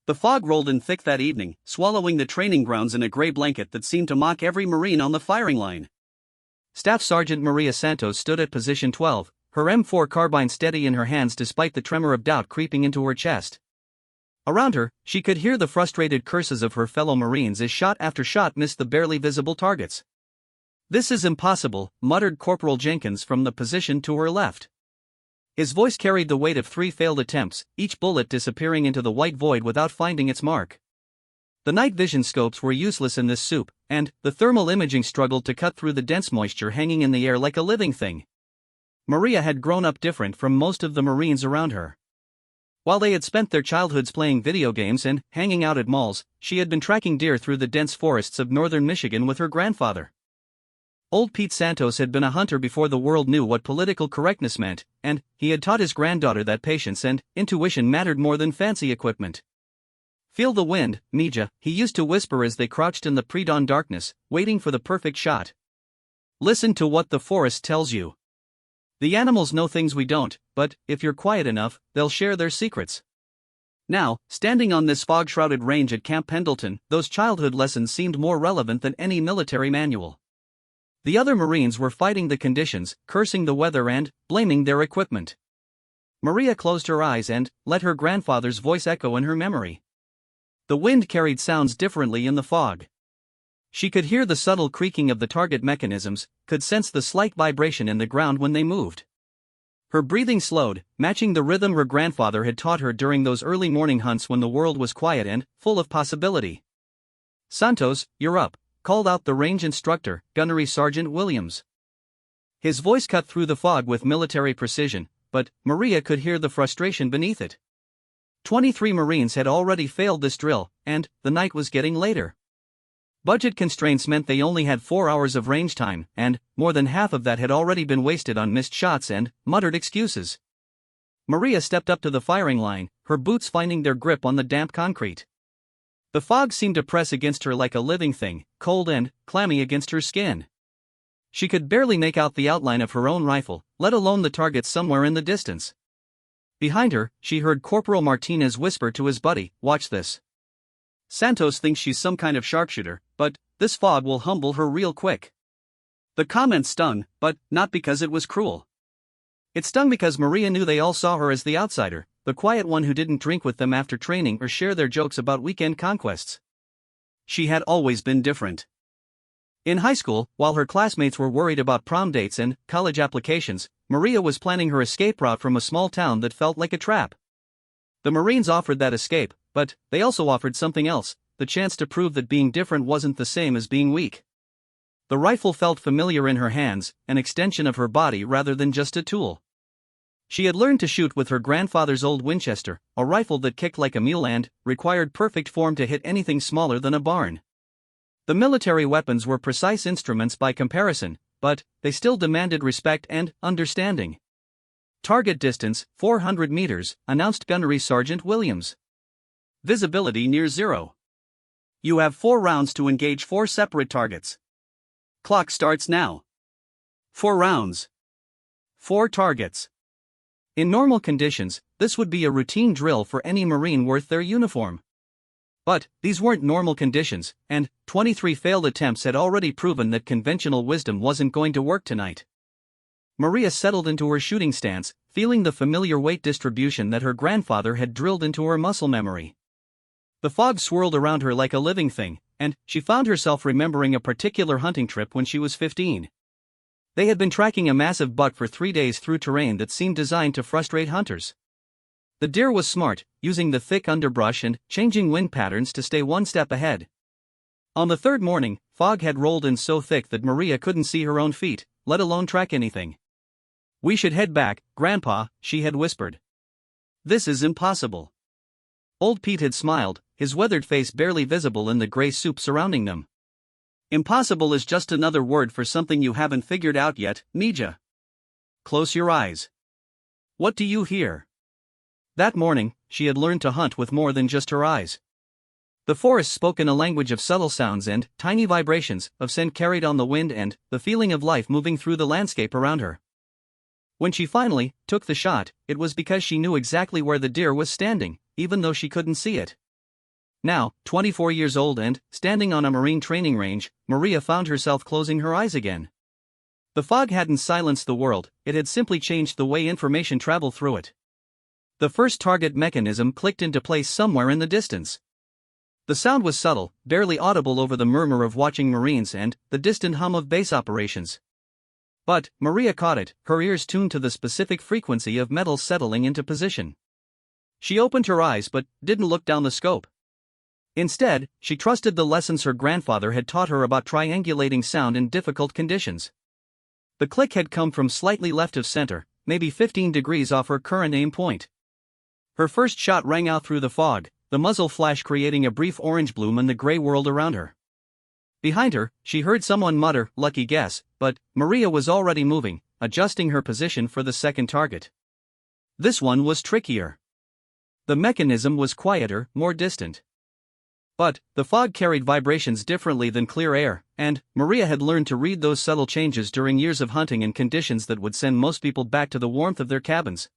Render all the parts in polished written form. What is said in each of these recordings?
The fog rolled in thick that evening, swallowing the training grounds in a gray blanket that seemed to mock every Marine on the firing line. Staff Sergeant Maria Santos stood at position 12, her M4 carbine steady in her hands despite the tremor of doubt creeping into her chest. Around her, she could hear the frustrated curses of her fellow Marines as shot after shot missed the barely visible targets. "This is impossible," muttered Corporal Jenkins from the position to her left. His voice carried the weight of 3 failed attempts, each bullet disappearing into the white void without finding its mark. The night vision scopes were useless in this soup, and the thermal imaging struggled to cut through the dense moisture hanging in the air like a living thing. Maria had grown up different from most of the Marines around her. While they had spent their childhoods playing video games and hanging out at malls, she had been tracking deer through the dense forests of northern Michigan with her grandfather. Old Pete Santos had been a hunter before the world knew what political correctness meant, and he had taught his granddaughter that patience and intuition mattered more than fancy equipment. "Feel the wind, Mija," he used to whisper as they crouched in the pre-dawn darkness, waiting for the perfect shot. "Listen to what the forest tells you. The animals know things we don't, but if you're quiet enough, they'll share their secrets." Now, standing on this fog-shrouded range at Camp Pendleton, those childhood lessons seemed more relevant than any military manual. The other Marines were fighting the conditions, cursing the weather and blaming their equipment. Maria closed her eyes and let her grandfather's voice echo in her memory. The wind carried sounds differently in the fog. She could hear the subtle creaking of the target mechanisms, could sense the slight vibration in the ground when they moved. Her breathing slowed, matching the rhythm her grandfather had taught her during those early morning hunts when the world was quiet and full of possibility. "Santos, you're up," called out the range instructor, Gunnery Sergeant Williams. His voice cut through the fog with military precision, but Maria could hear the frustration beneath it. 23 Marines had already failed this drill, and the night was getting later. Budget constraints meant they only had 4 hours of range time, and more than half of that had already been wasted on missed shots and muttered excuses. Maria stepped up to the firing line, her boots finding their grip on the damp concrete. The fog seemed to press against her like a living thing, cold and clammy against her skin. She could barely make out the outline of her own rifle, let alone the target somewhere in the distance. Behind her, she heard Corporal Martinez whisper to his buddy, "Watch this. Santos thinks she's some kind of sharpshooter, but this fog will humble her real quick." The comment stung, but not because it was cruel. It stung because Maria knew they all saw her as the outsider, the quiet one who didn't drink with them after training or share their jokes about weekend conquests. She had always been different. In high school, while her classmates were worried about prom dates and college applications, Maria was planning her escape route from a small town that felt like a trap. The Marines offered that escape, but they also offered something else, the chance to prove that being different wasn't the same as being weak. The rifle felt familiar in her hands, an extension of her body rather than just a tool. She had learned to shoot with her grandfather's old Winchester, a rifle that kicked like a mule and required perfect form to hit anything smaller than a barn. The military weapons were precise instruments by comparison, but they still demanded respect and understanding. "Target distance, 400 meters, announced Gunnery Sergeant Williams. Visibility near zero. You have 4 rounds to engage 4 separate targets. Clock starts now. 4 rounds. 4 targets." In normal conditions, this would be a routine drill for any Marine worth their uniform. But these weren't normal conditions, and 23 failed attempts had already proven that conventional wisdom wasn't going to work tonight. Maria settled into her shooting stance, feeling the familiar weight distribution that her grandfather had drilled into her muscle memory. The fog swirled around her like a living thing, and she found herself remembering a particular hunting trip when she was 15. They had been tracking a massive buck for 3 days through terrain that seemed designed to frustrate hunters. The deer was smart, using the thick underbrush and changing wind patterns to stay one step ahead. On the 3rd morning, fog had rolled in so thick that Maria couldn't see her own feet, let alone track anything. "We should head back, Grandpa," she had whispered. "This is impossible." Old Pete had smiled, his weathered face barely visible in the gray soup surrounding them. "Impossible is just another word for something you haven't figured out yet, Mija. Close your eyes. What do you hear?" That morning, she had learned to hunt with more than just her eyes. The forest spoke in a language of subtle sounds and tiny vibrations, of scent carried on the wind and the feeling of life moving through the landscape around her. When she finally took the shot, it was because she knew exactly where the deer was standing, even though she couldn't see it. Now, 24 years old and, standing on a Marine training range, Maria found herself closing her eyes again. The fog hadn't silenced the world, it had simply changed the way information traveled through it. The first target mechanism clicked into place somewhere in the distance. The sound was subtle, barely audible over the murmur of watching Marines and the distant hum of base operations. But Maria caught it, her ears tuned to the specific frequency of metals settling into position. She opened her eyes but didn't look down the scope. Instead, she trusted the lessons her grandfather had taught her about triangulating sound in difficult conditions. The click had come from slightly left of center, maybe 15 degrees off her current aim point. Her first shot rang out through the fog, the muzzle flash creating a brief orange bloom in the gray world around her. Behind her, she heard someone mutter, "Lucky guess," but Maria was already moving, adjusting her position for the second target. This one was trickier. The mechanism was quieter, more distant. But the fog carried vibrations differently than clear air, and Maria had learned to read those subtle changes during years of hunting in conditions that would send most people back to the warmth of their cabins.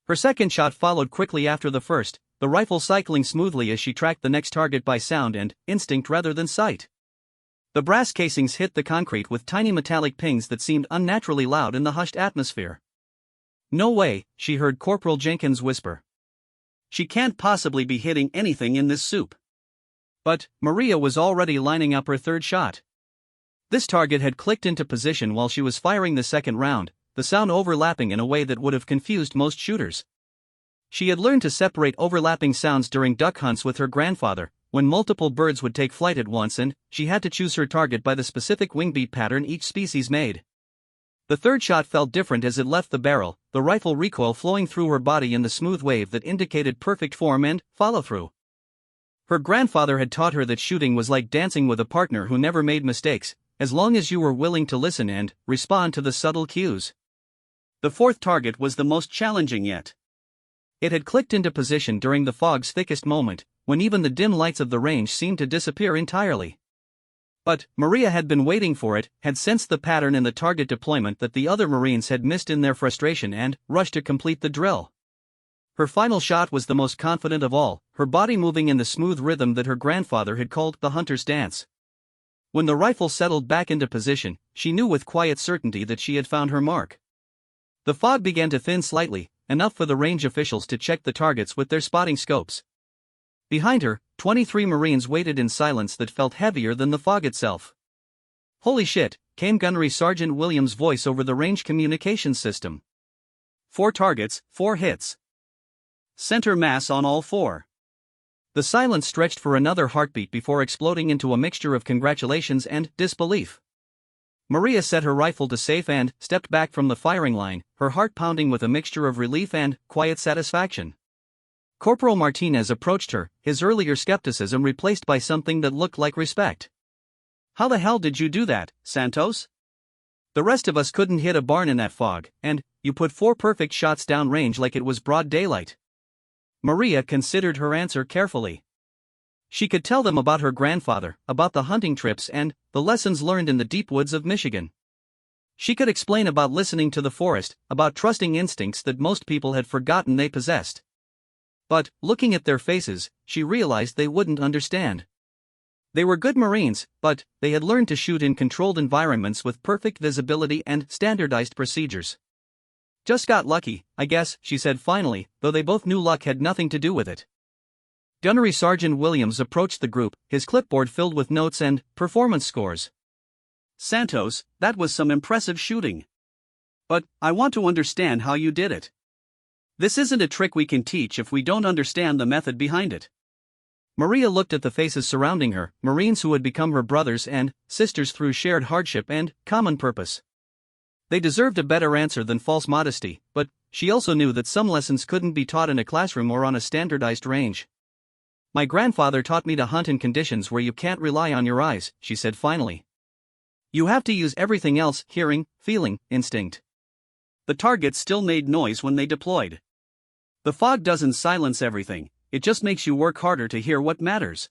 Her second shot followed quickly after the first, the rifle cycling smoothly as she tracked the next target by sound and instinct rather than sight. The brass casings hit the concrete with tiny metallic pings that seemed unnaturally loud in the hushed atmosphere. "No way," she heard Corporal Jenkins whisper. "She can't possibly be hitting anything in this soup." But Maria was already lining up her third shot. This target had clicked into position while she was firing the second round, the sound overlapping in a way that would have confused most shooters. She had learned to separate overlapping sounds during duck hunts with her grandfather, when multiple birds would take flight at once and she had to choose her target by the specific wingbeat pattern each species made. The third shot felt different as it left the barrel, the rifle recoil flowing through her body in the smooth wave that indicated perfect form and follow-through. Her grandfather had taught her that shooting was like dancing with a partner who never made mistakes, as long as you were willing to listen and respond to the subtle cues. The fourth target was the most challenging yet. It had clicked into position during the fog's thickest moment, when even the dim lights of the range seemed to disappear entirely. But Maria had been waiting for it, had sensed the pattern in the target deployment that the other Marines had missed in their frustration and rushed to complete the drill. Her final shot was the most confident of all, her body moving in the smooth rhythm that her grandfather had called the hunter's dance. When the rifle settled back into position, she knew with quiet certainty that she had found her mark. The fog began to thin slightly, enough for the range officials to check the targets with their spotting scopes. Behind her, 23 Marines waited in silence that felt heavier than the fog itself. "Holy shit," came Gunnery Sergeant Williams' voice over the range communications system. 4 targets, 4 hits. Center mass on all 4. The silence stretched for another heartbeat before exploding into a mixture of congratulations and disbelief. Maria set her rifle to safe and stepped back from the firing line, her heart pounding with a mixture of relief and quiet satisfaction. Corporal Martinez approached her, his earlier skepticism replaced by something that looked like respect. "How the hell did you do that, Santos? The rest of us couldn't hit a barn in that fog, and you put 4 perfect shots downrange like it was broad daylight." Maria considered her answer carefully. She could tell them about her grandfather, about the hunting trips and the lessons learned in the deep woods of Michigan. She could explain about listening to the forest, about trusting instincts that most people had forgotten they possessed. But, looking at their faces, she realized they wouldn't understand. They were good Marines, but they had learned to shoot in controlled environments with perfect visibility and standardized procedures. "Just got lucky, I guess," she said finally, though they both knew luck had nothing to do with it. Gunnery Sergeant Williams approached the group, his clipboard filled with notes and performance scores. "Santos, that was some impressive shooting. But I want to understand how you did it. This isn't a trick we can teach if we don't understand the method behind it." Maria looked at the faces surrounding her, Marines who had become her brothers and sisters through shared hardship and common purpose. They deserved a better answer than false modesty, but she also knew that some lessons couldn't be taught in a classroom or on a standardized range. "My grandfather taught me to hunt in conditions where you can't rely on your eyes," she said finally. "You have to use everything else: hearing, feeling, instinct." The targets still made noise when they deployed. The fog doesn't silence everything, it just makes you work harder to hear what matters.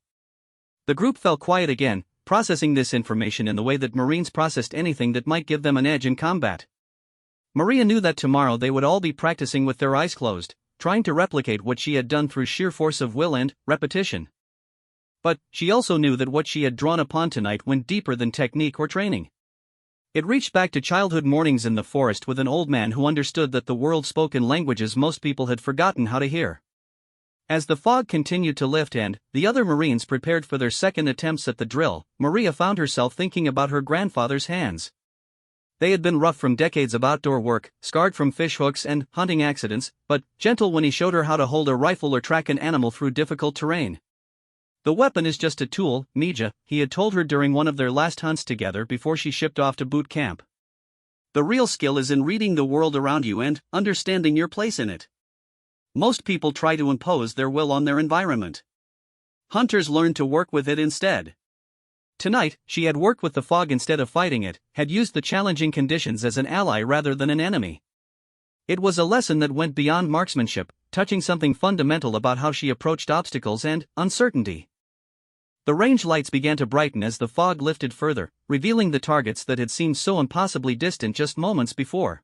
The group fell quiet again, processing this information in the way that Marines processed anything that might give them an edge in combat. Maria knew that tomorrow they would all be practicing with their eyes closed, trying to replicate what she had done through sheer force of will and repetition. But she also knew that what she had drawn upon tonight went deeper than technique or training. It reached back to childhood mornings in the forest with an old man who understood that the world spoke in languages most people had forgotten how to hear. As the fog continued to lift and the other Marines prepared for their second attempts at the drill, Maria found herself thinking about her grandfather's hands. They had been rough from decades of outdoor work, scarred from fishhooks and hunting accidents, but gentle when he showed her how to hold a rifle or track an animal through difficult terrain. The weapon is just a tool, Mija, he had told her during one of their last hunts together before she shipped off to boot camp. The real skill is in reading the world around you and understanding your place in it. Most people try to impose their will on their environment. Hunters learn to work with it instead. Tonight, she had worked with the fog instead of fighting it, had used the challenging conditions as an ally rather than an enemy. It was a lesson that went beyond marksmanship, touching something fundamental about how she approached obstacles and uncertainty. The range lights began to brighten as the fog lifted further, revealing the targets that had seemed so impossibly distant just moments before.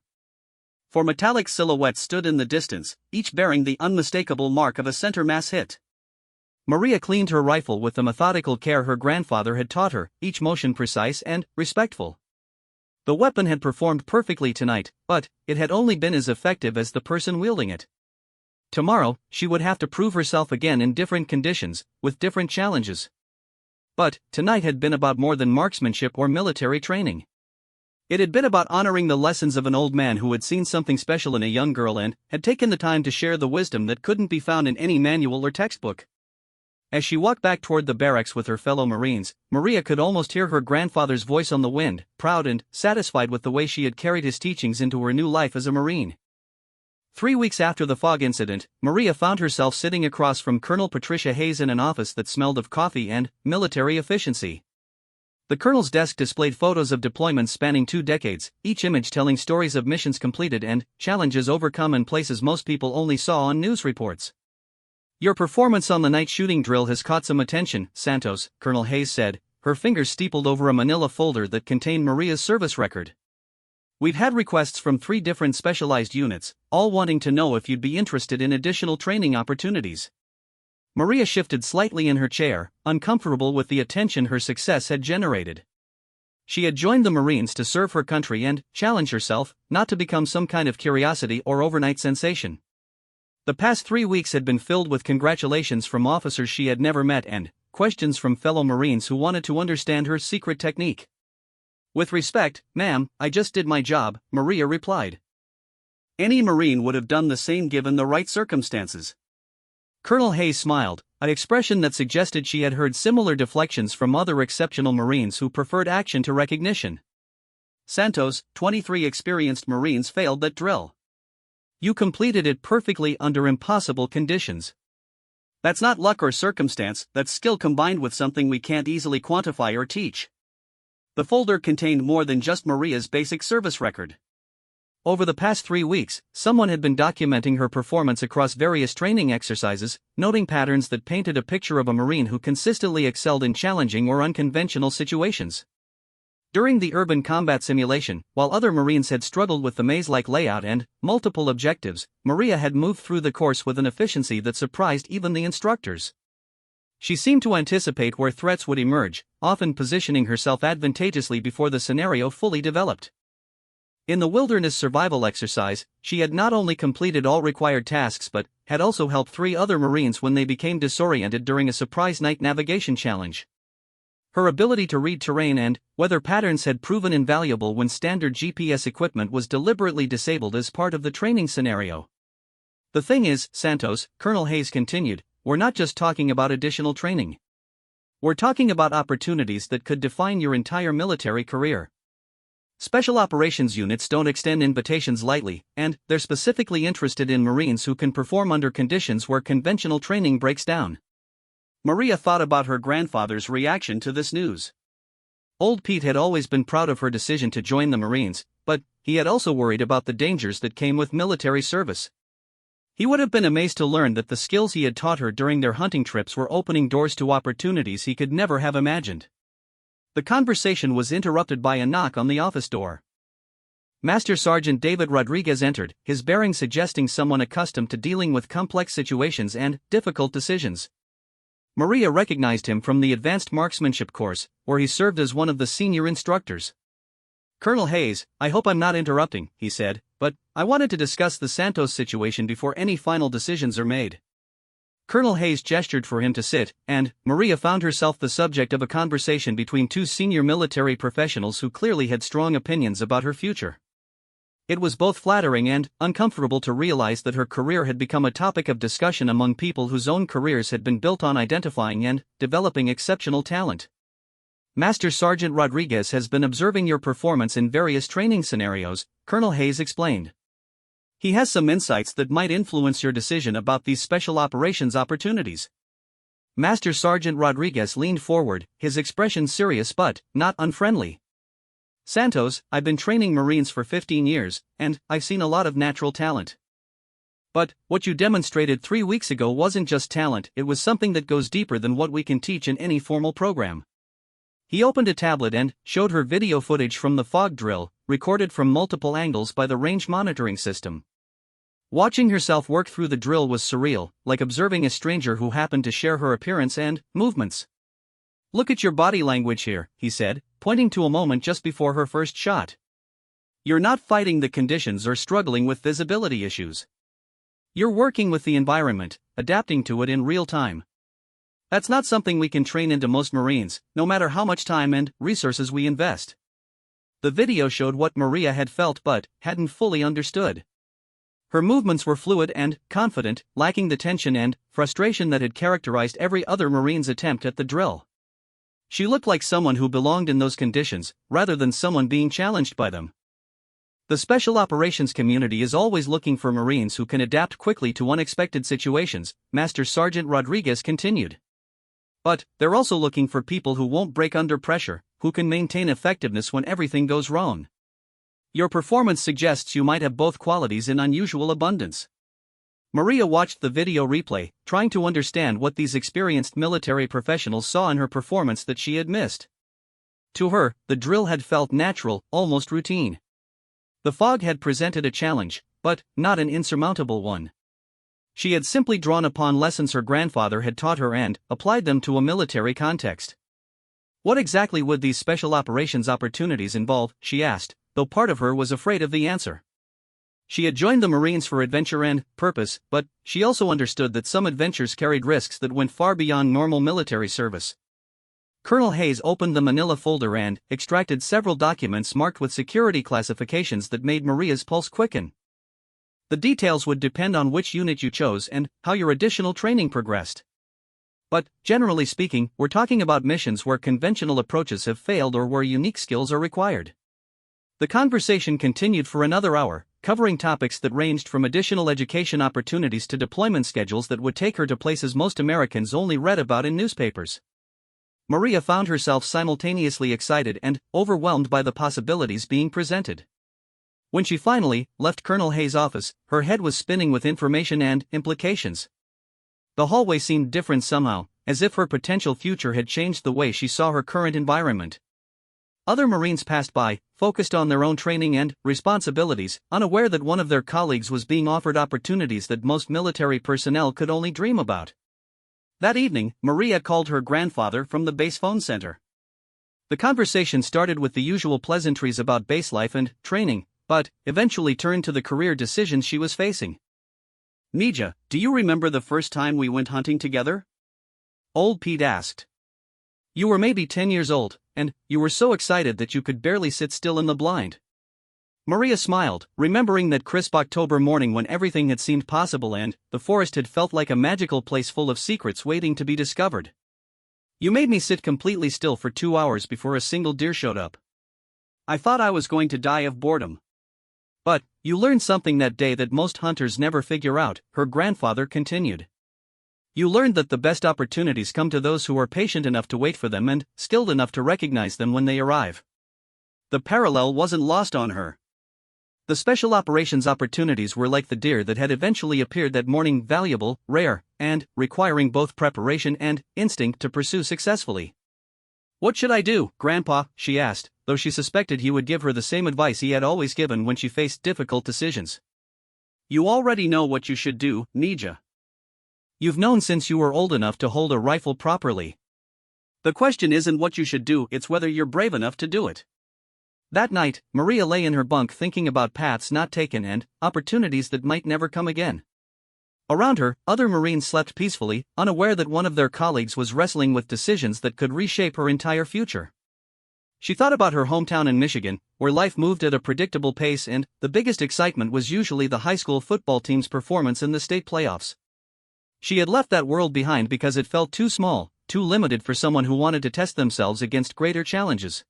Four metallic silhouettes stood in the distance, each bearing the unmistakable mark of a center mass hit. Maria cleaned her rifle with the methodical care her grandfather had taught her, each motion precise and respectful. The weapon had performed perfectly tonight, but it had only been as effective as the person wielding it. Tomorrow, she would have to prove herself again in different conditions, with different challenges. But tonight had been about more than marksmanship or military training. It had been about honoring the lessons of an old man who had seen something special in a young girl and had taken the time to share the wisdom that couldn't be found in any manual or textbook. As she walked back toward the barracks with her fellow Marines, Maria could almost hear her grandfather's voice on the wind, proud and satisfied with the way she had carried his teachings into her new life as a Marine. 3 weeks after the fog incident, Maria found herself sitting across from Colonel Patricia Hayes in an office that smelled of coffee and military efficiency. The colonel's desk displayed photos of deployments spanning 2 decades, each image telling stories of missions completed and challenges overcome in places most people only saw on news reports. "Your performance on the night shooting drill has caught some attention, Santos," Colonel Hayes said, her fingers steepled over a manila folder that contained Maria's service record. "We've had requests from 3 different specialized units, all wanting to know if you'd be interested in additional training opportunities." Maria shifted slightly in her chair, uncomfortable with the attention her success had generated. She had joined the Marines to serve her country and challenge herself, not to become some kind of curiosity or overnight sensation. The past 3 weeks had been filled with congratulations from officers she had never met and questions from fellow Marines who wanted to understand her secret technique. "With respect, ma'am, I just did my job," Maria replied. Any Marine would have done the same given the right circumstances. Colonel Hayes smiled, an expression that suggested she had heard similar deflections from other exceptional Marines who preferred action to recognition. "Santos, 23 experienced Marines failed that drill. You completed it perfectly under impossible conditions. That's not luck or circumstance, that's skill combined with something we can't easily quantify or teach." The folder contained more than just Maria's basic service record. Over the past 3 weeks, someone had been documenting her performance across various training exercises, noting patterns that painted a picture of a Marine who consistently excelled in challenging or unconventional situations. During the urban combat simulation, while other Marines had struggled with the maze-like layout and multiple objectives, Maria had moved through the course with an efficiency that surprised even the instructors. She seemed to anticipate where threats would emerge, often positioning herself advantageously before the scenario fully developed. In the wilderness survival exercise, she had not only completed all required tasks but had also helped 3 other Marines when they became disoriented during a surprise night navigation challenge. Her ability to read terrain and weather patterns had proven invaluable when standard GPS equipment was deliberately disabled as part of the training scenario. "The thing is, Santos," Colonel Hayes continued, "we're not just talking about additional training. We're talking about opportunities that could define your entire military career. Special operations units don't extend invitations lightly, and they're specifically interested in Marines who can perform under conditions where conventional training breaks down." Maria thought about her grandfather's reaction to this news. Old Pete had always been proud of her decision to join the Marines, but he had also worried about the dangers that came with military service. He would have been amazed to learn that the skills he had taught her during their hunting trips were opening doors to opportunities he could never have imagined. The conversation was interrupted by a knock on the office door. Master Sergeant David Rodriguez entered, his bearing suggesting someone accustomed to dealing with complex situations and difficult decisions. Maria recognized him from the advanced marksmanship course, where he served as one of the senior instructors. "Colonel Hayes, I hope I'm not interrupting," he said, "but I wanted to discuss the Santos situation before any final decisions are made." Colonel Hayes gestured for him to sit, and Maria found herself the subject of a conversation between two senior military professionals who clearly had strong opinions about her future. It was both flattering and uncomfortable to realize that her career had become a topic of discussion among people whose own careers had been built on identifying and developing exceptional talent. "Master Sergeant Rodriguez has been observing your performance in various training scenarios," Colonel Hayes explained. "He has some insights that might influence your decision about these special operations opportunities." Master Sergeant Rodriguez leaned forward, his expression serious but not unfriendly. "Santos, I've been training Marines for 15 years, and I've seen a lot of natural talent. But what you demonstrated 3 weeks ago wasn't just talent, it was something that goes deeper than what we can teach in any formal program." He opened a tablet and showed her video footage from the fog drill, recorded from multiple angles by the range monitoring system. Watching herself work through the drill was surreal, like observing a stranger who happened to share her appearance and movements. "Look at your body language here," he said, pointing to a moment just before her first shot. "You're not fighting the conditions or struggling with visibility issues. You're working with the environment, adapting to it in real time. That's not something we can train into most Marines, no matter how much time and resources we invest." The video showed what Maria had felt but hadn't fully understood. Her movements were fluid and confident, lacking the tension and frustration that had characterized every other Marine's attempt at the drill. She looked like someone who belonged in those conditions, rather than someone being challenged by them. "The special operations community is always looking for Marines who can adapt quickly to unexpected situations," Master Sergeant Rodriguez continued. "But they're also looking for people who won't break under pressure, who can maintain effectiveness when everything goes wrong. Your performance suggests you might have both qualities in unusual abundance." Maria watched the video replay, trying to understand what these experienced military professionals saw in her performance that she had missed. To her, the drill had felt natural, almost routine. The fog had presented a challenge, but not an insurmountable one. She had simply drawn upon lessons her grandfather had taught her and applied them to a military context. What exactly would these special operations opportunities involve, she asked, though part of her was afraid of the answer. She had joined the Marines for adventure and purpose, but she also understood that some adventures carried risks that went far beyond normal military service. Colonel Hayes opened the manila folder and extracted several documents marked with security classifications that made Maria's pulse quicken. "The details would depend on which unit you chose and how your additional training progressed. But, generally speaking, we're talking about missions where conventional approaches have failed or where unique skills are required." The conversation continued for another hour, covering topics that ranged from additional education opportunities to deployment schedules that would take her to places most Americans only read about in newspapers. Maria found herself simultaneously excited and overwhelmed by the possibilities being presented. When she finally left Colonel Hayes' office, her head was spinning with information and implications. The hallway seemed different somehow, as if her potential future had changed the way she saw her current environment. Other Marines passed by, focused on their own training and responsibilities, unaware that one of their colleagues was being offered opportunities that most military personnel could only dream about. That evening, Maria called her grandfather from the base phone center. The conversation started with the usual pleasantries about base life and training, but eventually turned to the career decisions she was facing. "Nija, do you remember the first time we went hunting together?" Old Pete asked. "You were maybe 10 years old, and you were so excited that you could barely sit still in the blind." Maria smiled, remembering that crisp October morning when everything had seemed possible and the forest had felt like a magical place full of secrets waiting to be discovered. "You made me sit completely still for 2 hours before a single deer showed up. I thought I was going to die of boredom." "But you learned something that day that most hunters never figure out," her grandfather continued. "You learned that the best opportunities come to those who are patient enough to wait for them and skilled enough to recognize them when they arrive." The parallel wasn't lost on her. The special operations opportunities were like the deer that had eventually appeared that morning, valuable, rare, and requiring both preparation and instinct to pursue successfully. "What should I do, Grandpa?" she asked, though she suspected he would give her the same advice he had always given when she faced difficult decisions. "You already know what you should do, Nija. You've known since you were old enough to hold a rifle properly. The question isn't what you should do, it's whether you're brave enough to do it. That night, Maria lay in her bunk thinking about paths not taken and opportunities that might never come again. Around her, other Marines slept peacefully, unaware that one of their colleagues was wrestling with decisions that could reshape her entire future. She thought about her hometown in Michigan, where life moved at a predictable pace and the biggest excitement was usually the high school football team's performance in the state playoffs. She had left that world behind because it felt too small, too limited for someone who wanted to test themselves against greater challenges.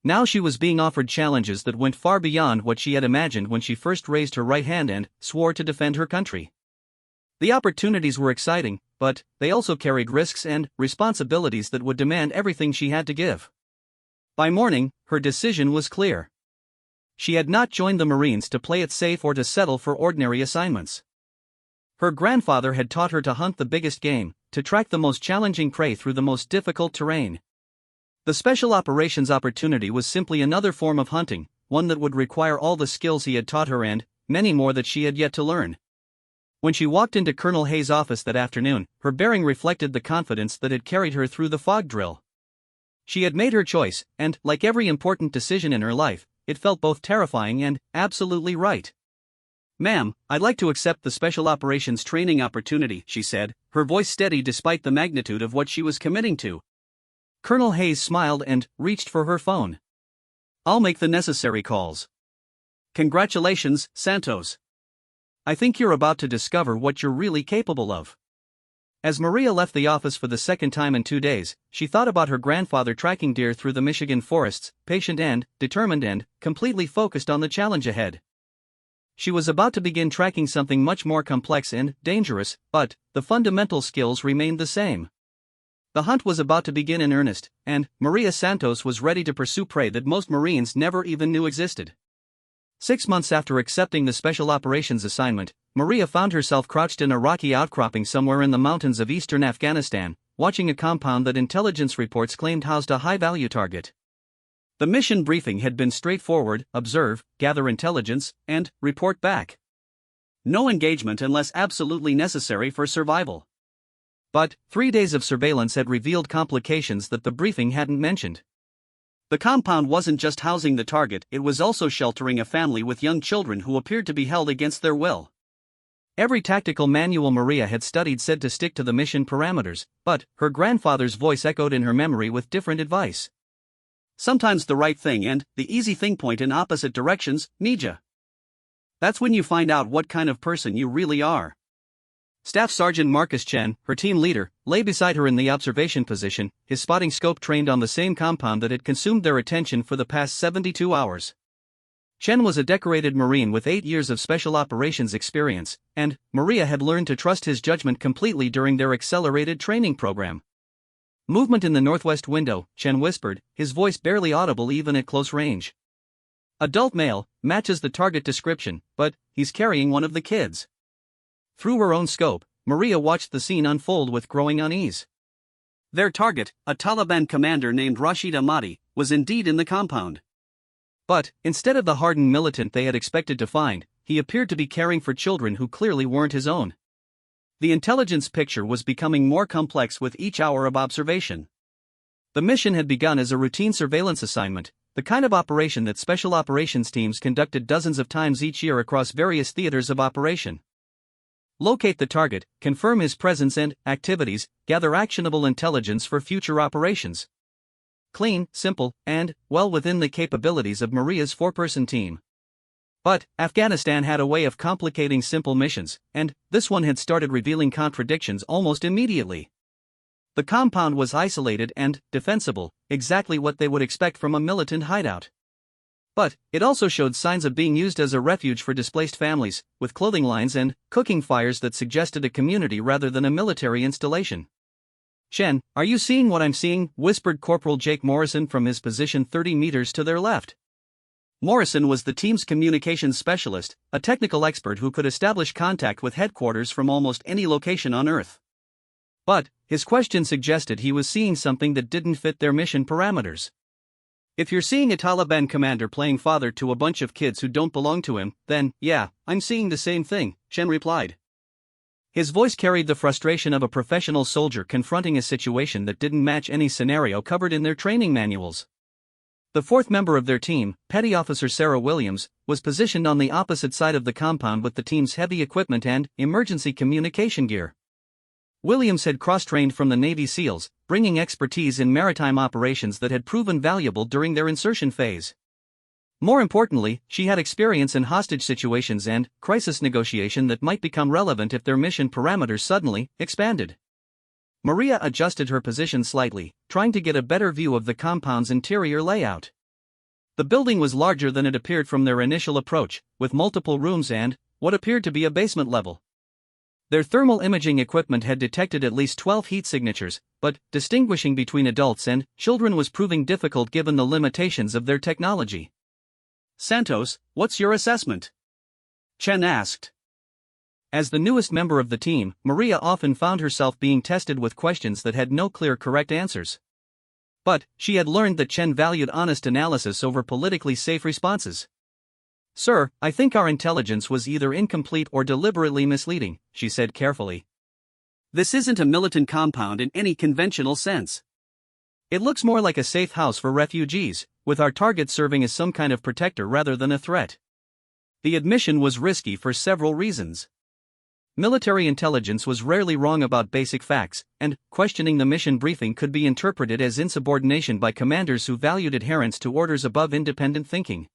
Now she was being offered challenges that went far beyond what she had imagined when she first raised her right hand and swore to defend her country. The opportunities were exciting, but they also carried risks and responsibilities that would demand everything she had to give. By morning, her decision was clear. She had not joined the Marines to play it safe or to settle for ordinary assignments. Her grandfather had taught her to hunt the biggest game, to track the most challenging prey through the most difficult terrain. The special operations opportunity was simply another form of hunting, one that would require all the skills he had taught her and many more that she had yet to learn. When she walked into Colonel Hayes' office that afternoon, her bearing reflected the confidence that had carried her through the fog drill. She had made her choice, and, like every important decision in her life, it felt both terrifying and absolutely right. "Ma'am, I'd like to accept the Special Operations training opportunity," she said, her voice steady despite the magnitude of what she was committing to. Colonel Hayes smiled and reached for her phone. "I'll make the necessary calls." "Congratulations, Santos. I think you're about to discover what you're really capable of." As Maria left the office for the second time in 2 days, she thought about her grandfather tracking deer through the Michigan forests, patient and determined and completely focused on the challenge ahead. She was about to begin tracking something much more complex and dangerous, but the fundamental skills remained the same. The hunt was about to begin in earnest, and Maria Santos was ready to pursue prey that most Marines never even knew existed. 6 months after accepting the Special Operations assignment, Maria found herself crouched in a rocky outcropping somewhere in the mountains of eastern Afghanistan, watching a compound that intelligence reports claimed housed a high-value target. The mission briefing had been straightforward: observe, gather intelligence, and report back. No engagement unless absolutely necessary for survival. But 3 days of surveillance had revealed complications that the briefing hadn't mentioned. The compound wasn't just housing the target, it was also sheltering a family with young children who appeared to be held against their will. Every tactical manual Maria had studied said to stick to the mission parameters, but her grandfather's voice echoed in her memory with different advice. "Sometimes the right thing and the easy thing point in opposite directions, Mija. That's when you find out what kind of person you really are." Staff Sergeant Marcus Chen, her team leader, lay beside her in the observation position, his spotting scope trained on the same compound that had consumed their attention for the past 72 hours. Chen was a decorated Marine with 8 years of special operations experience, and Maria had learned to trust his judgment completely during their accelerated training program. "Movement in the northwest window," Chen whispered, his voice barely audible even at close range. "Adult male, matches the target description, but he's carrying one of the kids." Through her own scope, Maria watched the scene unfold with growing unease. Their target, a Taliban commander named Rashid Ahmadi, was indeed in the compound. But, instead of the hardened militant they had expected to find, he appeared to be caring for children who clearly weren't his own. The intelligence picture was becoming more complex with each hour of observation. The mission had begun as a routine surveillance assignment, the kind of operation that special operations teams conducted dozens of times each year across various theaters of operation. Locate the target, confirm his presence and activities, gather actionable intelligence for future operations. Clean, simple, and well within the capabilities of Maria's 4-person team. But Afghanistan had a way of complicating simple missions, and this one had started revealing contradictions almost immediately. The compound was isolated and defensible, exactly what they would expect from a militant hideout. But it also showed signs of being used as a refuge for displaced families, with clothing lines and cooking fires that suggested a community rather than a military installation. "Chen, are you seeing what I'm seeing?" whispered Corporal Jake Morrison from his position 30 meters to their left. Morrison was the team's communications specialist, a technical expert who could establish contact with headquarters from almost any location on Earth. But his question suggested he was seeing something that didn't fit their mission parameters. "If you're seeing a Taliban commander playing father to a bunch of kids who don't belong to him, then, yeah, I'm seeing the same thing," Chen replied. His voice carried the frustration of a professional soldier confronting a situation that didn't match any scenario covered in their training manuals. The fourth member of their team, Petty Officer Sarah Williams, was positioned on the opposite side of the compound with the team's heavy equipment and emergency communication gear. Williams had cross-trained from the Navy SEALs, bringing expertise in maritime operations that had proven valuable during their insertion phase. More importantly, she had experience in hostage situations and crisis negotiation that might become relevant if their mission parameters suddenly expanded. Maria adjusted her position slightly, trying to get a better view of the compound's interior layout. The building was larger than it appeared from their initial approach, with multiple rooms and what appeared to be a basement level. Their thermal imaging equipment had detected at least 12 heat signatures, but distinguishing between adults and children was proving difficult given the limitations of their technology. Santos, what's your assessment? Chen asked. As the newest member of the team, Maria often found herself being tested with questions that had no clear correct answers. But she had learned that Chen valued honest analysis over politically safe responses. "Sir, I think our intelligence was either incomplete or deliberately misleading," she said carefully. "This isn't a militant compound in any conventional sense. It looks more like a safe house for refugees, with our target serving as some kind of protector rather than a threat." The admission was risky for several reasons. Military intelligence was rarely wrong about basic facts, and questioning the mission briefing could be interpreted as insubordination by commanders who valued adherence to orders above independent thinking.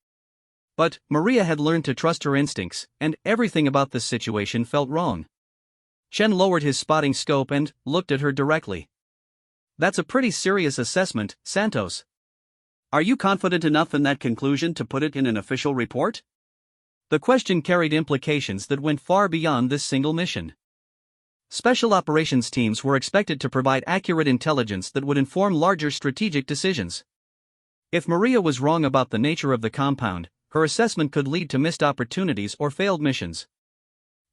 But Maria had learned to trust her instincts, and everything about this situation felt wrong. Chen lowered his spotting scope and looked at her directly. "That's a pretty serious assessment, Santos. Are you confident enough in that conclusion to put it in an official report?" The question carried implications that went far beyond this single mission. Special operations teams were expected to provide accurate intelligence that would inform larger strategic decisions. If Maria was wrong about the nature of the compound, her assessment could lead to missed opportunities or failed missions.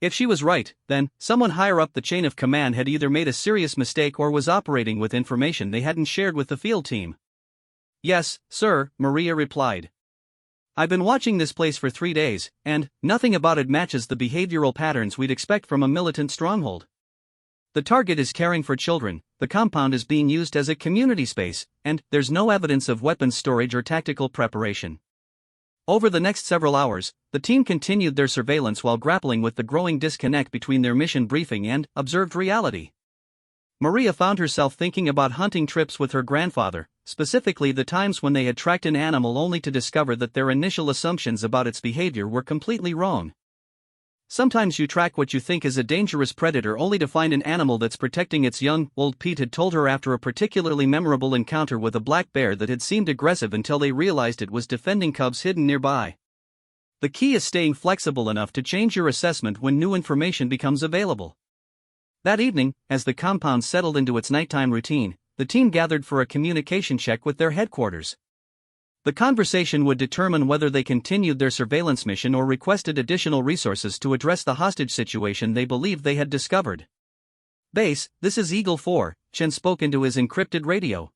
If she was right, then someone higher up the chain of command had either made a serious mistake or was operating with information they hadn't shared with the field team. "Yes, sir," Maria replied. "I've been watching this place for 3 days, and nothing about it matches the behavioral patterns we'd expect from a militant stronghold. The target is caring for children, the compound is being used as a community space, and there's no evidence of weapons storage or tactical preparation." Over the next several hours, the team continued their surveillance while grappling with the growing disconnect between their mission briefing and observed reality. Maria found herself thinking about hunting trips with her grandfather, specifically the times when they had tracked an animal only to discover that their initial assumptions about its behavior were completely wrong. "Sometimes you track what you think is a dangerous predator only to find an animal that's protecting its young," old Pete had told her after a particularly memorable encounter with a black bear that had seemed aggressive until they realized it was defending cubs hidden nearby. The key is staying flexible enough to change your assessment when new information becomes available. That evening, as the compound settled into its nighttime routine, the team gathered for a communication check with their headquarters. The conversation would determine whether they continued their surveillance mission or requested additional resources to address the hostage situation they believed they had discovered. "Base, this is Eagle 4, Chen spoke into his encrypted radio.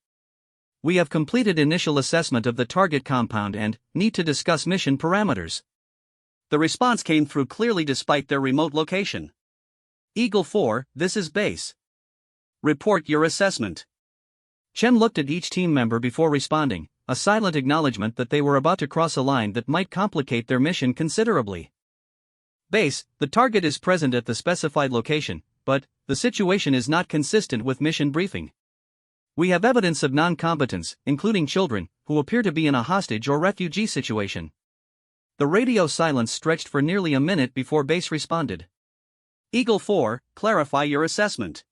"We have completed initial assessment of the target compound and need to discuss mission parameters." The response came through clearly despite their remote location. "Eagle 4, this is Base. Report your assessment." Chen looked at each team member before responding, a silent acknowledgement that they were about to cross a line that might complicate their mission considerably. "Base, the target is present at the specified location, but the situation is not consistent with mission briefing. We have evidence of non-combatants, including children, who appear to be in a hostage or refugee situation." The radio silence stretched for nearly a minute before Base responded. "Eagle 4, clarify your assessment.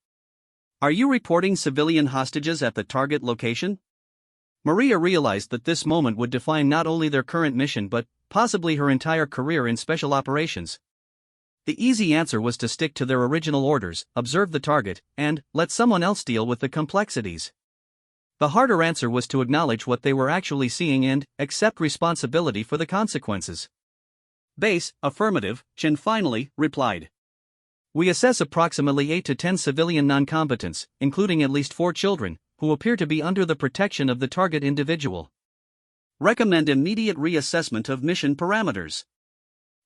Are you reporting civilian hostages at the target location?" Maria realized that this moment would define not only their current mission but possibly her entire career in special operations. The easy answer was to stick to their original orders, observe the target, and let someone else deal with the complexities. The harder answer was to acknowledge what they were actually seeing and accept responsibility for the consequences. "Base, affirmative," Chen finally replied. "We assess approximately 8 to 10 civilian non-combatants, including at least 4 children, who appear to be under the protection of the target individual. Recommend immediate reassessment of mission parameters."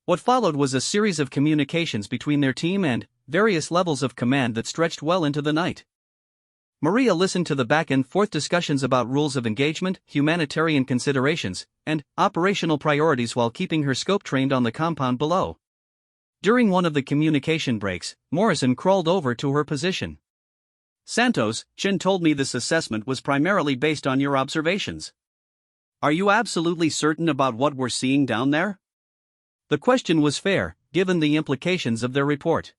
What followed was a series of communications between their team and various levels of command that stretched well into the night. Maria listened to the back-and-forth discussions about rules of engagement, humanitarian considerations, and operational priorities while keeping her scope trained on the compound below. During one of the communication breaks, Morrison crawled over to her position. Santos, Chen told me this assessment was primarily based on your observations. Are you absolutely certain about what we're seeing down there? The question was fair, given the implications of their report.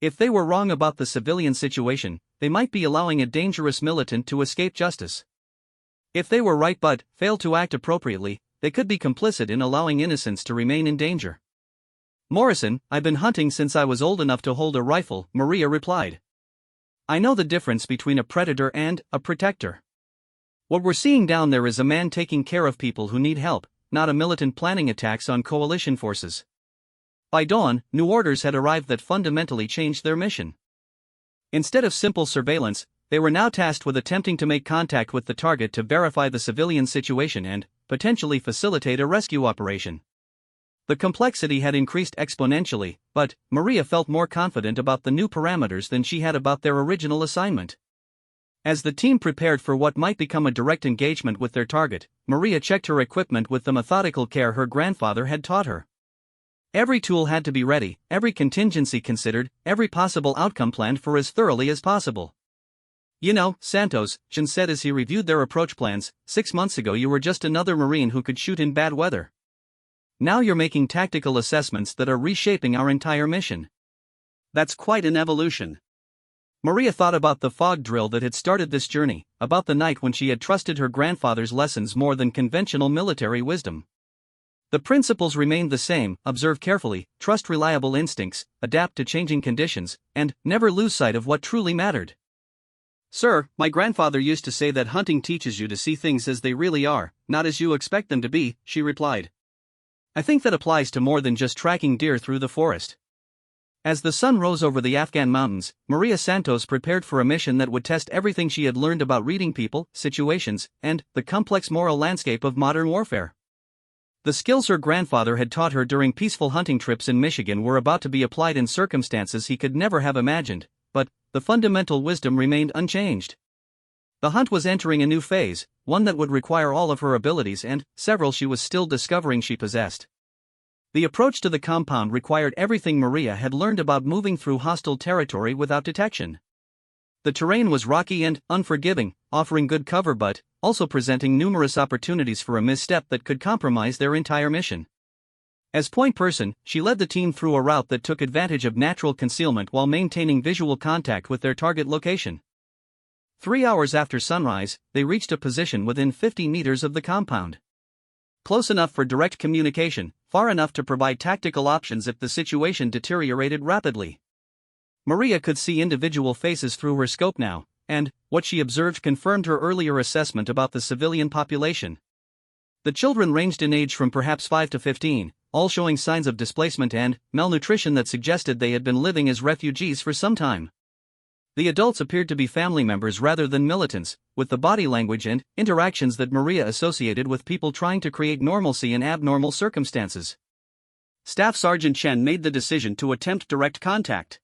If they were wrong about the civilian situation, they might be allowing a dangerous militant to escape justice. If they were right but failed to act appropriately, they could be complicit in allowing innocents to remain in danger. Morrison, I've been hunting since I was old enough to hold a rifle, Maria replied. I know the difference between a predator and a protector. What we're seeing down there is a man taking care of people who need help, not a militant planning attacks on coalition forces. By dawn, new orders had arrived that fundamentally changed their mission. Instead of simple surveillance, they were now tasked with attempting to make contact with the target to verify the civilian situation and, potentially, facilitate a rescue operation. The complexity had increased exponentially, but Maria felt more confident about the new parameters than she had about their original assignment. As the team prepared for what might become a direct engagement with their target, Maria checked her equipment with the methodical care her grandfather had taught her. Every tool had to be ready, every contingency considered, every possible outcome planned for as thoroughly as possible. You know, Santos, Chen said as he reviewed their approach plans, 6 months ago you were just another Marine who could shoot in bad weather. Now you're making tactical assessments that are reshaping our entire mission. That's quite an evolution. Maria thought about the fog drill that had started this journey, about the night when she had trusted her grandfather's lessons more than conventional military wisdom. The principles remained the same: observe carefully, trust reliable instincts, adapt to changing conditions, and never lose sight of what truly mattered. Sir, my grandfather used to say that hunting teaches you to see things as they really are, not as you expect them to be, she replied. I think that applies to more than just tracking deer through the forest. As the sun rose over the Afghan mountains, Maria Santos prepared for a mission that would test everything she had learned about reading people, situations, and the complex moral landscape of modern warfare. The skills her grandfather had taught her during peaceful hunting trips in Michigan were about to be applied in circumstances he could never have imagined, but the fundamental wisdom remained unchanged. The hunt was entering a new phase, one that would require all of her abilities and several she was still discovering she possessed. The approach to the compound required everything Maria had learned about moving through hostile territory without detection. The terrain was rocky and unforgiving, offering good cover but also presenting numerous opportunities for a misstep that could compromise their entire mission. As point person, she led the team through a route that took advantage of natural concealment while maintaining visual contact with their target location. 3 hours after sunrise, they reached a position within 50 meters of the compound. Close enough for direct communication, far enough to provide tactical options if the situation deteriorated rapidly. Maria could see individual faces through her scope now, and what she observed confirmed her earlier assessment about the civilian population. The children ranged in age from perhaps 5 to 15, all showing signs of displacement and malnutrition that suggested they had been living as refugees for some time. The adults appeared to be family members rather than militants, with the body language and interactions that Maria associated with people trying to create normalcy in abnormal circumstances. Staff Sergeant Chen made the decision to attempt direct contact.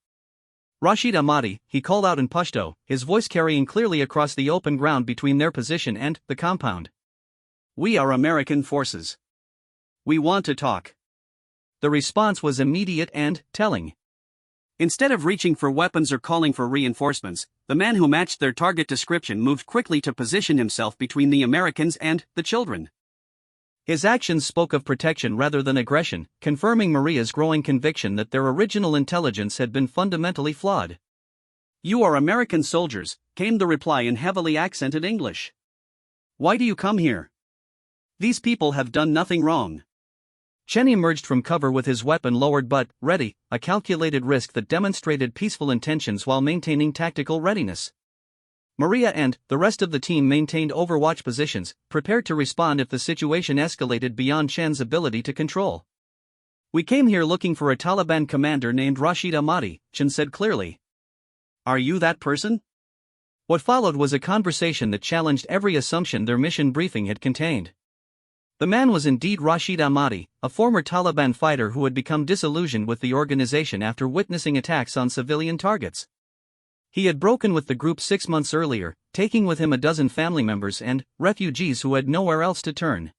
Rashid Ahmadi, he called out in Pashto, his voice carrying clearly across the open ground between their position and the compound. We are American forces. We want to talk. The response was immediate and telling. Instead of reaching for weapons or calling for reinforcements, the man who matched their target description moved quickly to position himself between the Americans and the children. His actions spoke of protection rather than aggression, confirming Maria's growing conviction that their original intelligence had been fundamentally flawed. You are American soldiers, came the reply in heavily accented English. Why do you come here? These people have done nothing wrong. Chen emerged from cover with his weapon lowered but ready, a calculated risk that demonstrated peaceful intentions while maintaining tactical readiness. Maria and the rest of the team maintained overwatch positions, prepared to respond if the situation escalated beyond Chen's ability to control. We came here looking for a Taliban commander named Rashid Ahmadi, Chen said clearly. Are you that person? What followed was a conversation that challenged every assumption their mission briefing had contained. The man was indeed Rashid Ahmadi, a former Taliban fighter who had become disillusioned with the organization after witnessing attacks on civilian targets. He had broken with the group 6 months earlier, taking with him a dozen family members and refugees who had nowhere else to turn.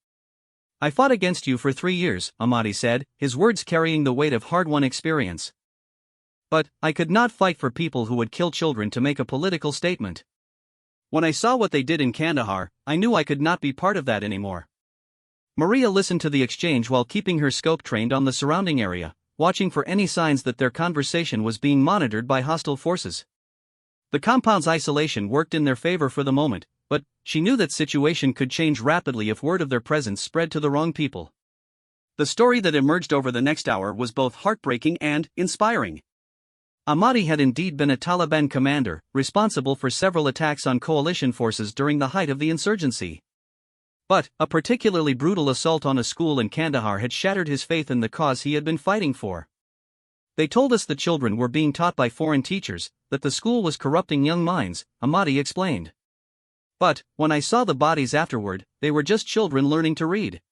"I fought against you for 3 years," Ahmadi said, his words carrying the weight of hard-won experience. "But I could not fight for people who would kill children to make a political statement. When I saw what they did in Kandahar, I knew I could not be part of that anymore." Maria listened to the exchange while keeping her scope trained on the surrounding area, watching for any signs that their conversation was being monitored by hostile forces. The compound's isolation worked in their favor for the moment, but she knew that situation could change rapidly if word of their presence spread to the wrong people. The story that emerged over the next hour was both heartbreaking and inspiring. Ahmadi had indeed been a Taliban commander, responsible for several attacks on coalition forces during the height of the insurgency. But a particularly brutal assault on a school in Kandahar had shattered his faith in the cause he had been fighting for. "They told us the children were being taught by foreign teachers, that the school was corrupting young minds," Ahmadi explained. "But when I saw the bodies afterward, they were just children learning to read.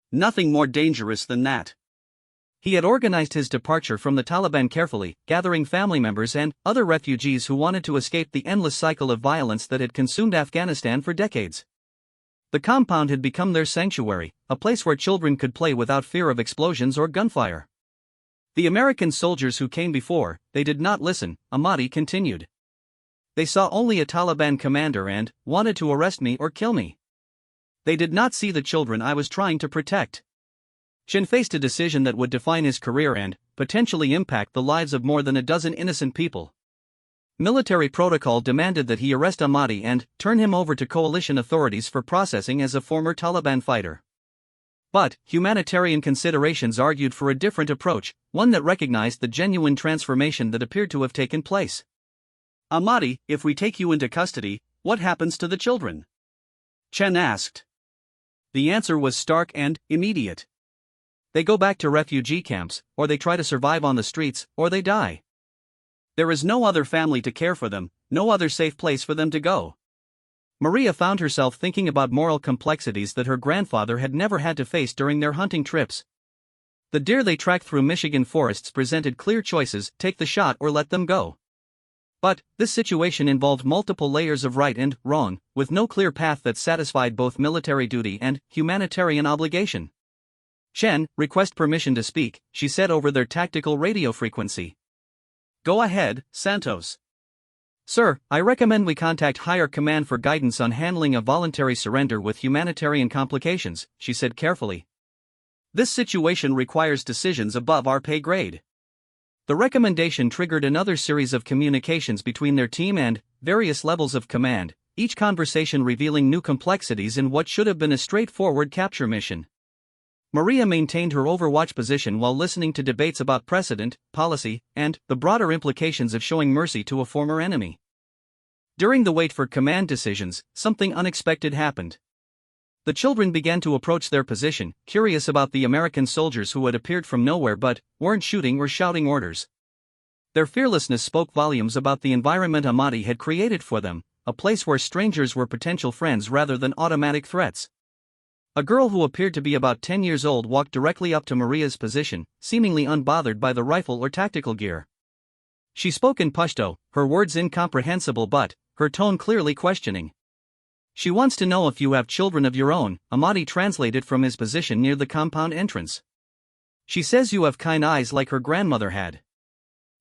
Nothing more dangerous than that." He had organized his departure from the Taliban carefully, gathering family members and other refugees who wanted to escape the endless cycle of violence that had consumed Afghanistan for decades. The compound had become their sanctuary, a place where children could play without fear of explosions or gunfire. "The American soldiers who came before, they did not listen," Ahmadi continued. "They saw only a Taliban commander and wanted to arrest me or kill me. They did not see the children I was trying to protect." Chen faced a decision that would define his career and potentially impact the lives of more than a dozen innocent people. Military protocol demanded that he arrest Ahmadi and turn him over to coalition authorities for processing as a former Taliban fighter. But humanitarian considerations argued for a different approach, one that recognized the genuine transformation that appeared to have taken place. "Ahmadi, if we take you into custody, what happens to the children?" Chen asked. The answer was stark and immediate. "They go back to refugee camps, or they try to survive on the streets, or they die. There is no other family to care for them, no other safe place for them to go." Maria found herself thinking about moral complexities that her grandfather had never had to face during their hunting trips. The deer they tracked through Michigan forests presented clear choices: take the shot or let them go. But this situation involved multiple layers of right and wrong, with no clear path that satisfied both military duty and humanitarian obligation. "Chen, request permission to speak," she said over their tactical radio frequency. "Go ahead, Santos." "Sir, I recommend we contact higher command for guidance on handling a voluntary surrender with humanitarian complications," she said carefully. "This situation requires decisions above our pay grade." The recommendation triggered another series of communications between their team and various levels of command, each conversation revealing new complexities in what should have been a straightforward capture mission. Maria maintained her overwatch position while listening to debates about precedent, policy, and the broader implications of showing mercy to a former enemy. During the wait for command decisions, something unexpected happened. The children began to approach their position, curious about the American soldiers who had appeared from nowhere but weren't shooting or shouting orders. Their fearlessness spoke volumes about the environment Ahmadi had created for them, a place where strangers were potential friends rather than automatic threats. A girl who appeared to be about 10 years old walked directly up to Maria's position, seemingly unbothered by the rifle or tactical gear. She spoke in Pashto, her words incomprehensible but her tone clearly questioning. "She wants to know if you have children of your own," Ahmadi translated from his position near the compound entrance. "She says you have kind eyes like her grandmother had."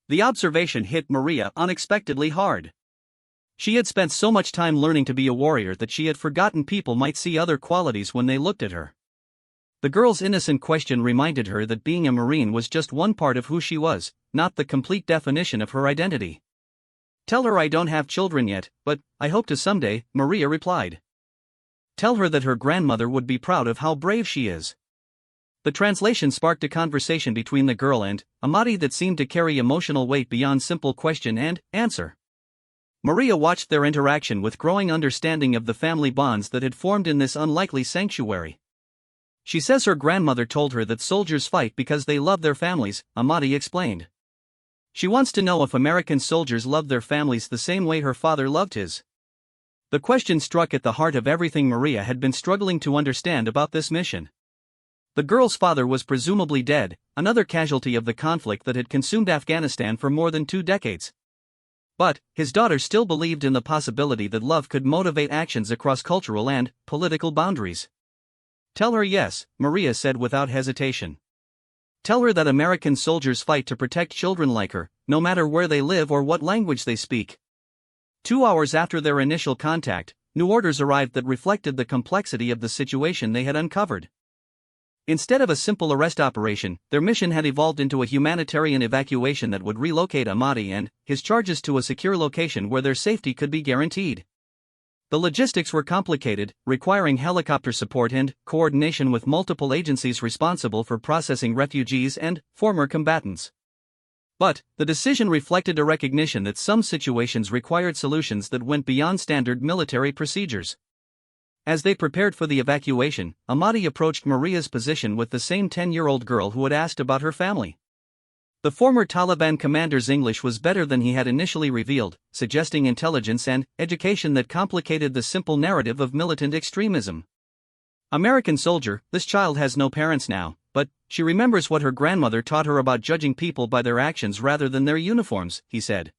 The observation hit Maria unexpectedly hard. She had spent so much time learning to be a warrior that she had forgotten people might see other qualities when they looked at her. The girl's innocent question reminded her that being a Marine was just one part of who she was, not the complete definition of her identity. "Tell her I don't have children yet, but I hope to someday," Maria replied. "Tell her that her grandmother would be proud of how brave she is." The translation sparked a conversation between the girl and Ahmadi that seemed to carry emotional weight beyond simple question and answer. Maria watched their interaction with growing understanding of the family bonds that had formed in this unlikely sanctuary. "She says her grandmother told her that soldiers fight because they love their families," Ahmadi explained. "She wants to know if American soldiers love their families the same way her father loved his." The question struck at the heart of everything Maria had been struggling to understand about this mission. The girl's father was presumably dead, another casualty of the conflict that had consumed Afghanistan for more than 2 decades. But his daughter still believed in the possibility that love could motivate actions across cultural and political boundaries. "Tell her yes," Maria said without hesitation. "Tell her that American soldiers fight to protect children like her, no matter where they live or what language they speak." 2 hours after their initial contact, new orders arrived that reflected the complexity of the situation they had uncovered. Instead of a simple arrest operation, their mission had evolved into a humanitarian evacuation that would relocate Ahmadi and his charges to a secure location where their safety could be guaranteed. The logistics were complicated, requiring helicopter support and coordination with multiple agencies responsible for processing refugees and former combatants. But the decision reflected a recognition that some situations required solutions that went beyond standard military procedures. As they prepared for the evacuation, Ahmadi approached Maria's position with the same 10-year-old girl who had asked about her family. The former Taliban commander's English was better than he had initially revealed, suggesting intelligence and education that complicated the simple narrative of militant extremism. "American soldier, this child has no parents now, but she remembers what her grandmother taught her about judging people by their actions rather than their uniforms," he said.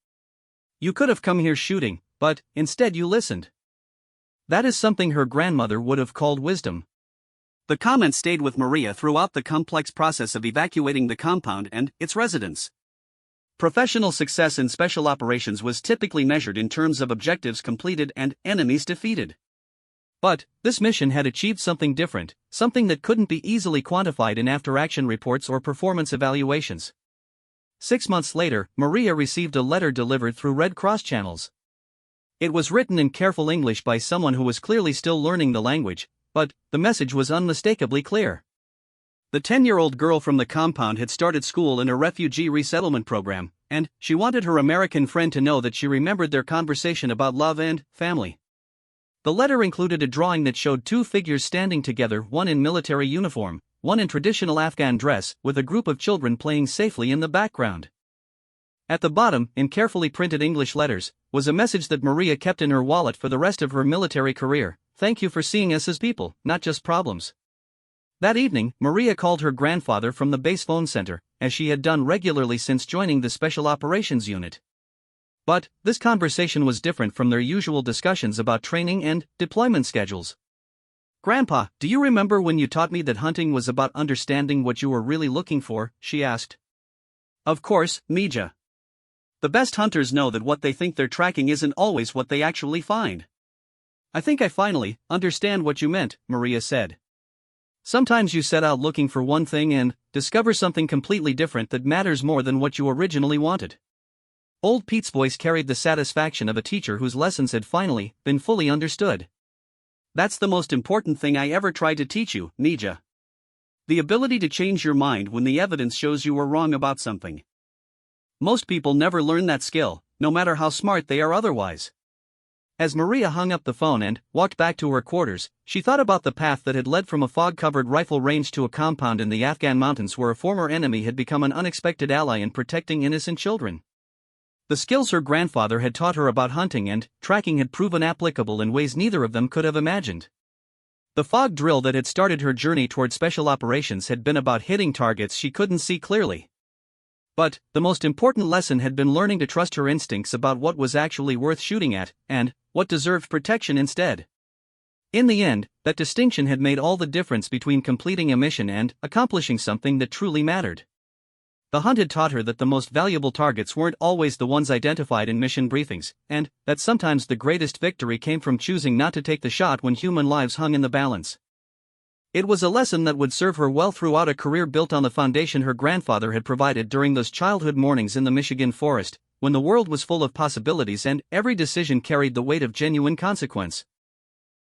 "You could have come here shooting, but instead you listened. That is something her grandmother would have called wisdom." The comment stayed with Maria throughout the complex process of evacuating the compound and its residents. Professional success in special operations was typically measured in terms of objectives completed and enemies defeated. But this mission had achieved something different, something that couldn't be easily quantified in after-action reports or performance evaluations. 6 months later, Maria received a letter delivered through Red Cross channels. It was written in careful English by someone who was clearly still learning the language, but the message was unmistakably clear. The 10-year-old girl from the compound had started school in a refugee resettlement program, and she wanted her American friend to know that she remembered their conversation about love and family. The letter included a drawing that showed 2 figures standing together, one in military uniform, one in traditional Afghan dress, with a group of children playing safely in the background. At the bottom, in carefully printed English letters, was a message that Maria kept in her wallet for the rest of her military career: "Thank you for seeing us as people, not just problems." That evening, Maria called her grandfather from the base phone center, as she had done regularly since joining the Special Operations Unit. But this conversation was different from their usual discussions about training and deployment schedules. "Grandpa, do you remember when you taught me that hunting was about understanding what you were really looking for?" she asked. "Of course, Mija. The best hunters know that what they think they're tracking isn't always what they actually find." "I think I finally understand what you meant," Maria said. "Sometimes you set out looking for one thing and discover something completely different that matters more than what you originally wanted." Old Pete's voice carried the satisfaction of a teacher whose lessons had finally been fully understood. "That's the most important thing I ever tried to teach you, Mija. The ability to change your mind when the evidence shows you were wrong about something. Most people never learn that skill, no matter how smart they are otherwise." As Maria hung up the phone and walked back to her quarters, she thought about the path that had led from a fog-covered rifle range to a compound in the Afghan mountains where a former enemy had become an unexpected ally in protecting innocent children. The skills her grandfather had taught her about hunting and tracking had proven applicable in ways neither of them could have imagined. The fog drill that had started her journey toward special operations had been about hitting targets she couldn't see clearly. But the most important lesson had been learning to trust her instincts about what was actually worth shooting at, and what deserved protection instead. In the end, that distinction had made all the difference between completing a mission and accomplishing something that truly mattered. The hunt had taught her that the most valuable targets weren't always the ones identified in mission briefings, and that sometimes the greatest victory came from choosing not to take the shot when human lives hung in the balance. It was a lesson that would serve her well throughout a career built on the foundation her grandfather had provided during those childhood mornings in the Michigan forest, when the world was full of possibilities and every decision carried the weight of genuine consequence.